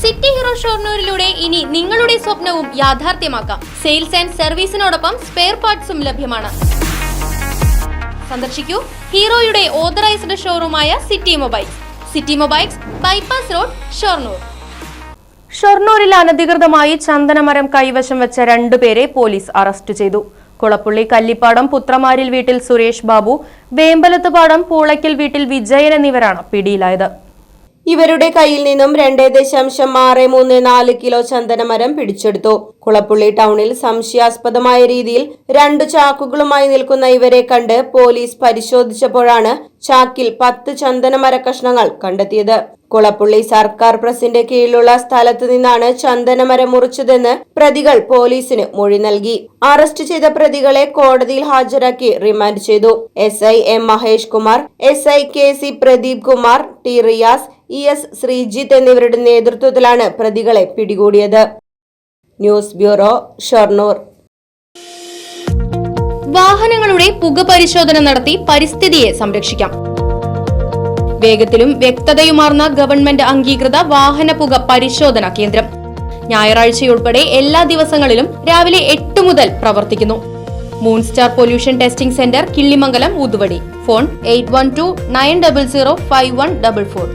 City hero ഷൊർണൂരിലൂടെ ഇനി നിങ്ങളുടെ സ്വപ്നവും യാഥാർത്ഥ്യമാക്കാം. സെയിൽസ് ആൻഡ് സർവീസിനോടൊപ്പം സ്പെയർ പാർട്സും ലഭ്യമാണ്. സന്ദർശിക്കൂ ഹീറോയുടെ ഓതറൈസ്ഡ് ഷോറൂമായ city mobiles. City mobiles, bypass road, Shoranur. ഷൊർണൂരിൽ അനധികൃതമായി ചന്ദനമരം കൈവശം വെച്ച 2 പേരെ പോലീസ് അറസ്റ്റ് ചെയ്തു. കുളപ്പുള്ളി കല്ലിപ്പാടം പുത്രമാരിൽ വീട്ടിൽ സുരേഷ് ബാബു, വേമ്പലത്ത് പാടം പൂളയ്ക്കൽ വീട്ടിൽ വിജയൻ എന്നിവരാണ് പിടിയിലായത്. ഇവരുടെ കയ്യിൽ നിന്നും 2.634 കിലോ ചന്ദനമരം പിടിച്ചെടുത്തു. കുളപ്പുള്ളി ടൗണിൽ സംശയാസ്പദമായ രീതിയിൽ 2 ചാക്കുകളുമായി നിൽക്കുന്ന ഇവരെ കണ്ട് പോലീസ് പരിശോധിച്ചപ്പോഴാണ് ചാക്കിൽ 10 ചന്ദനമര കഷ്ണങ്ങൾ കണ്ടെത്തിയത്. കുളപ്പുള്ളി സർക്കാർ പ്രസിന്റെ കീഴിലുള്ള സ്ഥലത്ത് നിന്നാണ് ചന്ദനമരം മുറിച്ചതെന്ന് പ്രതികൾ പോലീസിന് മൊഴി നൽകി. അറസ്റ്റ് ചെയ്ത പ്രതികളെ കോടതിയിൽ ഹാജരാക്കി റിമാൻഡ് ചെയ്തു. SI M Mahesh Kumar, SI KC Pradeep Kumar, T Riyas, ES Sreejith എന്നിവരുടെ നേതൃത്വത്തിലാണ് പ്രതികളെ പിടികൂടിയത്. News bureau, Shoranur. വാഹനങ്ങളുടെ പുക പരിശോധന നടത്തി പരിസ്ഥിതിയെ സംരക്ഷിക്കാം. വേഗത്തിലും വ്യക്തതയുമാർന്ന ഗവൺമെന്റ് അംഗീകൃത വാഹന പുക പരിശോധനാ കേന്ദ്രം ഞായറാഴ്ചയുൾപ്പെടെ എല്ലാ ദിവസങ്ങളിലും രാവിലെ 8 മുതൽ പ്രവർത്തിക്കുന്നു. Moonstar pollution testing centre, Killimangalam, Oothuvadi. Phone 8129005144.